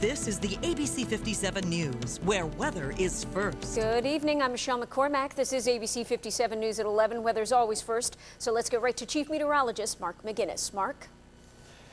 This is the ABC 57 News, where weather is first. Good evening. I'm Michelle McCormack. This is ABC 57 News at 11. Weather's always first. So let's get right to Chief Meteorologist Mark McGinnis. Mark?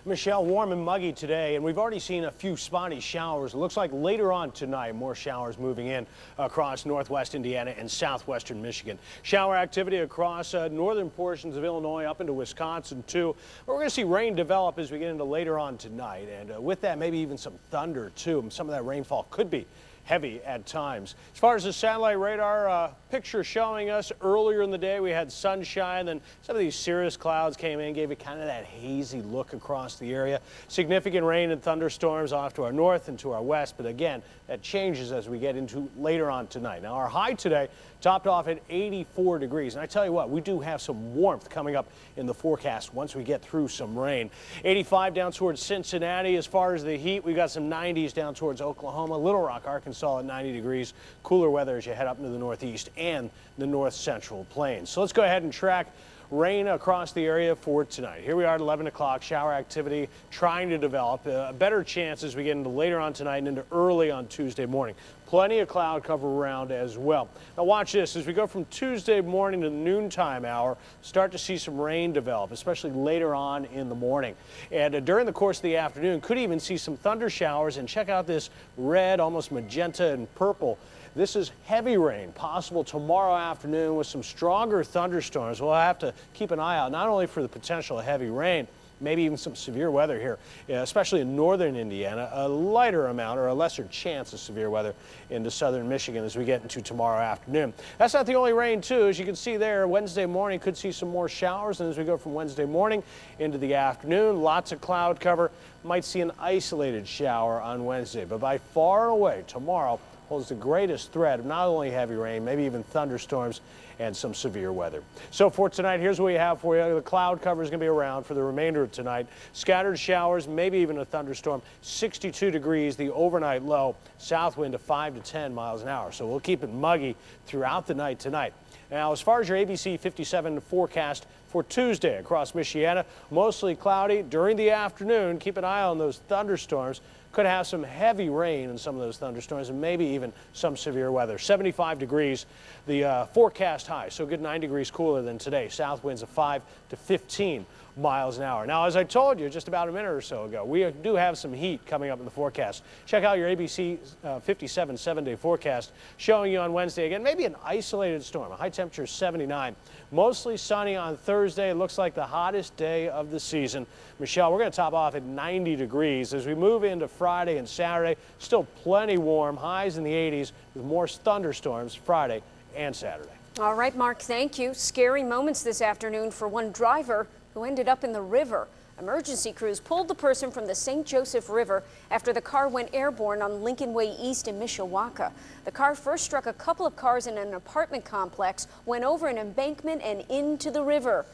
Michelle, warm and muggy today, and we've already seen a few spotty showers. It looks like later on tonight, more showers moving in across northwest Indiana and southwestern Michigan. Shower activity across northern portions of Illinois up into Wisconsin, too. But we're going to see rain develop as we get into later on tonight, and with that, maybe even some thunder, too. And some of that rainfall could be heavy at times. As far as the satellite radar picture showing us earlier in the day, we had sunshine, then some of these cirrus clouds came in, gave it kind of that hazy look across the area. Significant rain and thunderstorms off to our north and to our west, but again, that changes as we get into later on tonight. Now, our high today topped off at 84 degrees, and I tell you what, we do have some warmth coming up in the forecast once we get through some rain. 85 down towards Cincinnati. As far as the heat, we got some 90s down towards Oklahoma, Little Rock, Arkansas at 90 degrees. Cooler weather as you head up into the northeast and the north central plains. So let's go ahead and track rain across the area for tonight. Here we are at 11 o'clock. Shower activity trying to develop. A better chance as we get into later on tonight and into early on Tuesday morning. Plenty of cloud cover around as well. Now watch this. As we go from Tuesday morning to the noontime hour, start to see some rain develop, especially later on in the morning. And during the course of the afternoon, could even see some thunder showers. And check out this red, almost magenta and purple. This is heavy rain possible tomorrow afternoon with some stronger thunderstorms. We'll have to keep an eye out not only for the potential of heavy rain, maybe even some severe weather here, especially in northern Indiana, a lighter amount or a lesser chance of severe weather into southern Michigan as we get into tomorrow afternoon. That's not the only rain, too. As you can see there, Wednesday morning could see some more showers, and as we go from Wednesday morning into the afternoon, lots of cloud cover. Might see an isolated shower on Wednesday, but by far and away, tomorrow holds the greatest threat of not only heavy rain, maybe even thunderstorms and some severe weather. So for tonight, here's what we have for you. The cloud cover is going to be around for the remainder of tonight. Scattered showers, maybe even a thunderstorm. 62 degrees, the overnight low. South wind to 5 to 10 miles an hour. So we'll keep it muggy throughout the night tonight. Now, as far as your ABC 57 forecast for Tuesday across Michiana, mostly cloudy during the afternoon. Keep an eye on those thunderstorms. Could have some heavy rain in some of those thunderstorms and maybe even some severe weather. 75 degrees, the forecast high, so a good 9 degrees cooler than today. South winds of 5 to 15 miles an hour. Now, as I told you just about a minute or so ago, we do have some heat coming up in the forecast. Check out your ABC 57 7-day forecast showing you on Wednesday again, maybe an isolated storm. A high temperature 79. Mostly sunny on Thursday. It looks like the hottest day of the season. Michelle, we're going to top off at 90 degrees. As we move into Friday and Saturday, still plenty warm, highs in the 80s with more thunderstorms Friday and Saturday. All right, Mark, thank you. Scary moments this afternoon for one driver who ended up in the river. Emergency crews pulled the person from the St. Joseph River after the car went airborne on Lincoln Way East in Mishawaka. The car first struck a couple of cars in an apartment complex, went over an embankment and into the river.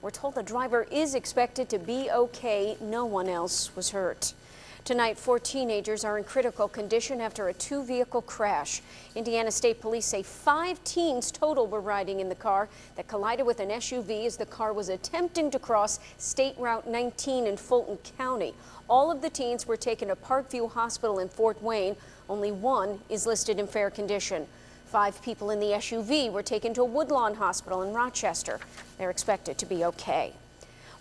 We're told the driver is expected to be okay. No one else was hurt. Tonight, 4 teenagers are in critical condition after a 2-vehicle crash. Indiana State Police say 5 teens total were riding in the car that collided with an SUV as the car was attempting to cross State Route 19 in Fulton County. All of the teens were taken to Parkview Hospital in Fort Wayne. Only one is listed in fair condition. 5 people in the SUV were taken to Woodlawn Hospital in Rochester. They're expected to be okay.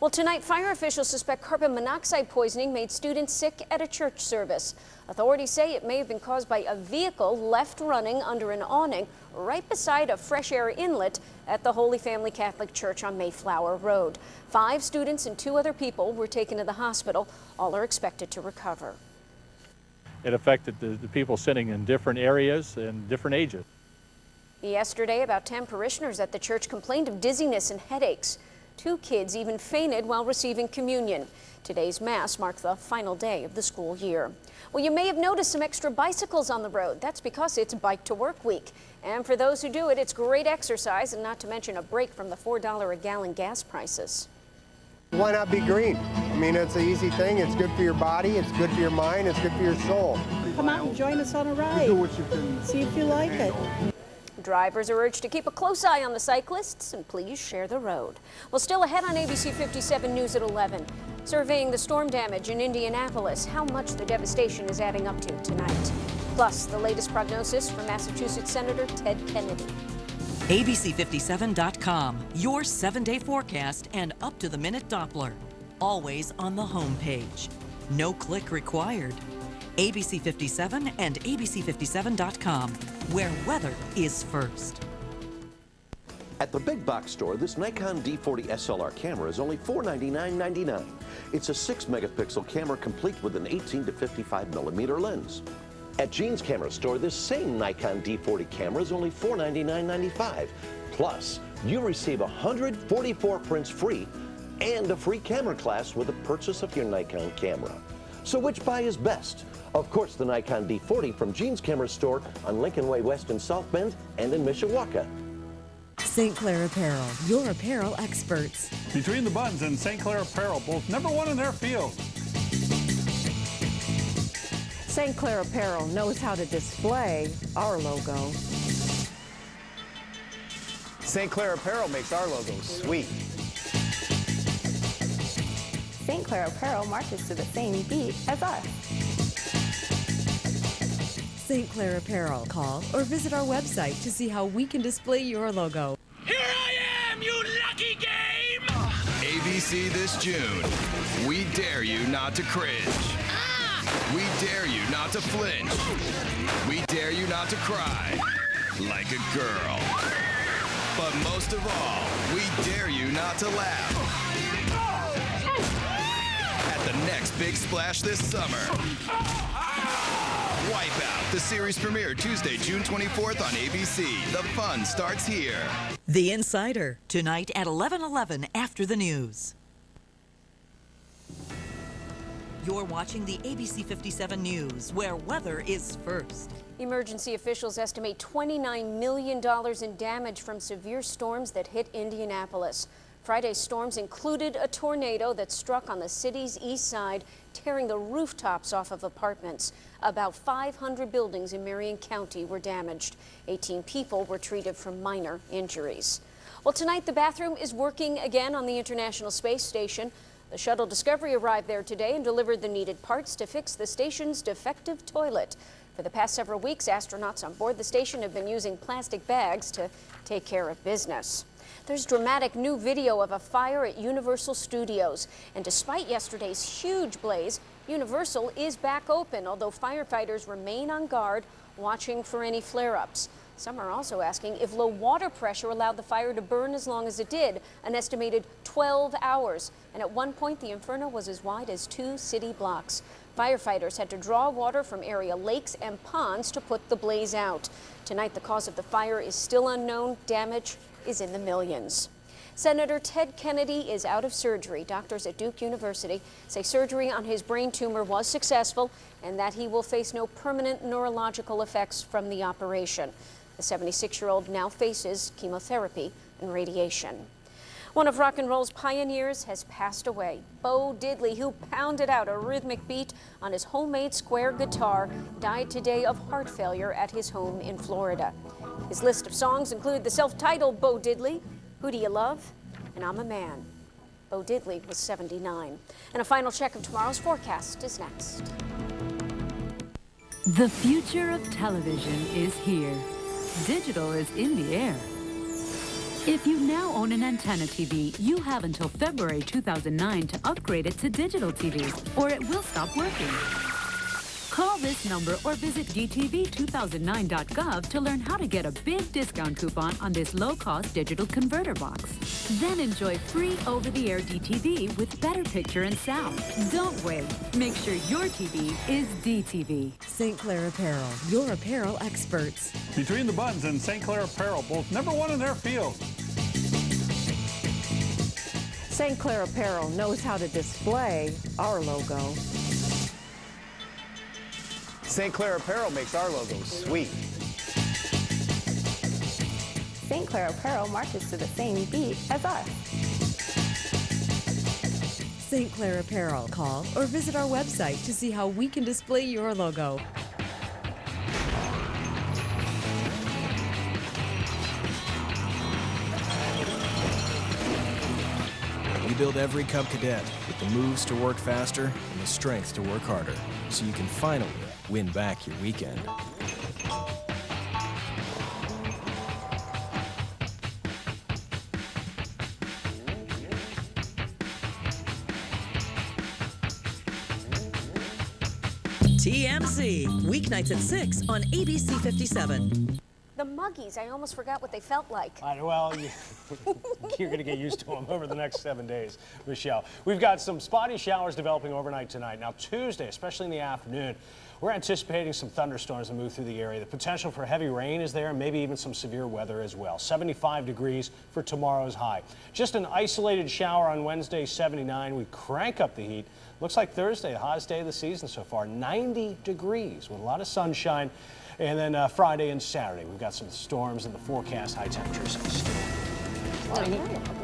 Well, tonight, fire officials suspect carbon monoxide poisoning made students sick at a church service. Authorities say it may have been caused by a vehicle left running under an awning right beside a fresh air inlet at the Holy Family Catholic Church on Mayflower Road. 5 students and 2 other people were taken to the hospital. All are expected to recover. It affected the people sitting in different areas and different ages. Yesterday, about 10 parishioners at the church complained of dizziness and headaches. 2 kids even fainted while receiving communion. Today's Mass marked the final day of the school year. Well, you may have noticed some extra bicycles on the road. That's because it's Bike to Work Week. And for those who do it, it's great exercise and not to mention a break from the $4 a gallon gas prices. Why not be green? I mean, it's an easy thing. It's good for your body. It's good for your mind. It's good for your soul. Come out and join us on a ride. See if you like it. Drivers are urged to keep a close eye on the cyclists and please share the road. Well, still ahead on ABC 57 News at 11. Surveying the storm damage in Indianapolis, how much the devastation is adding up to tonight. Plus, the latest prognosis from Massachusetts Senator Ted Kennedy. ABC57.com, your 7-day forecast and up-to-the-minute Doppler. Always on the home page. No click required. ABC57 and ABC57.com, where weather is first. At the big box store, this Nikon D40 SLR camera is only $499.99. It's a 6-megapixel camera complete with an 18 to 55 millimeter lens. At Gene's Camera Store, this same Nikon D40 camera is only $499.95. Plus, you receive 144 prints free and a free camera class with the purchase of your Nikon camera. So which buy is best? Of course, the Nikon D40 from Gene's Camera Store on Lincoln Way West in South Bend and in Mishawaka. St. Clair Apparel, your apparel experts. Between the Buttons and St. Clair Apparel, both #1 in their field. St. Clair Apparel knows how to display our logo. St. Clair Apparel makes our logo sweet. St. Clair Apparel marches to the same beat as us. St. Clair Apparel. Call or visit our website to see how we can display your logo. Here I am, you lucky game! ABC this June. We dare you not to cringe. We dare you not to flinch. We dare you not to cry like a girl. But most of all, we dare you not to laugh at the next big splash this summer. Wipeout, the series premiere Tuesday, June 24th on ABC. The fun starts here. The Insider, tonight at 11:11 after the news. You're watching the ABC 57 News, where weather is first. Emergency officials estimate $29 million in damage from severe storms that hit Indianapolis. Friday's storms included a tornado that struck on the city's east side, tearing the rooftops off of apartments. About 500 buildings in Marion County were damaged. 18 people were treated for minor injuries. Well, tonight the bathroom is working again on the International Space Station. The shuttle Discovery arrived there today and delivered the needed parts to fix the station's defective toilet. For the past several weeks, astronauts on board the station have been using plastic bags to take care of business. There's dramatic new video of a fire at Universal Studios. And despite yesterday's huge blaze, Universal is back open, although firefighters remain on guard, watching for any flare-ups. Some are also asking if low water pressure allowed the fire to burn as long as it did, an estimated 12 hours. And at one point, the inferno was as wide as 2 city blocks. Firefighters had to draw water from area lakes and ponds to put the blaze out. Tonight, the cause of the fire is still unknown. Damage is in the millions. Senator Ted Kennedy is out of surgery. Doctors at Duke University say surgery on his brain tumor was successful and that he will face no permanent neurological effects from the operation. The 76-year-old now faces chemotherapy and radiation. One of rock and roll's pioneers has passed away. Bo Diddley, who pounded out a rhythmic beat on his homemade square guitar, died today of heart failure at his home in Florida. His list of songs include the self-titled Bo Diddley, Who Do You Love? And I'm a Man. Bo Diddley was 79. And a final check of tomorrow's forecast is next. The future of television is here. Digital is in the air. If you now own an antenna TV, you have until February 2009 to upgrade it to digital TV, or it will stop working. Call this number or visit dtv2009.gov to learn how to get a big discount coupon on this low-cost digital converter box. Then enjoy free over-the-air DTV with better picture and sound. Don't wait. Make sure your TV is DTV. St. Clair Apparel, your apparel experts. Between the Buttons and St. Clair Apparel, both #1 in their field. St. Clair Apparel knows how to display our logo. St. Clair Apparel makes our logo sweet. St. Clair Apparel marches to the same beat as us. St. Clair Apparel. Call or visit our website to see how we can display your logo. build every Cub Cadet with the moves to work faster and the strength to work harder, so you can finally win back your weekend. TMZ, weeknights at 6 on ABC 57. The Muggies, I almost forgot what they felt like. Well, you're going to get used to them over the next 7 days, Michelle. We've got some spotty showers developing overnight tonight. Now, Tuesday, especially in the afternoon, we're anticipating some thunderstorms to move through the area. The potential for heavy rain is there, and maybe even some severe weather as well. 75 degrees for tomorrow's high. Just an isolated shower on Wednesday, 79. We crank up the heat. Looks like Thursday, the hottest day of the season so far, 90 degrees with a lot of sunshine. And then Friday and Saturday, we've got some storms in the forecast, high temperatures still.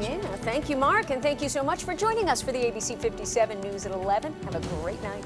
Yeah, thank you, Mark, and thank you so much for joining us for the ABC 57 News at 11. Have a great night.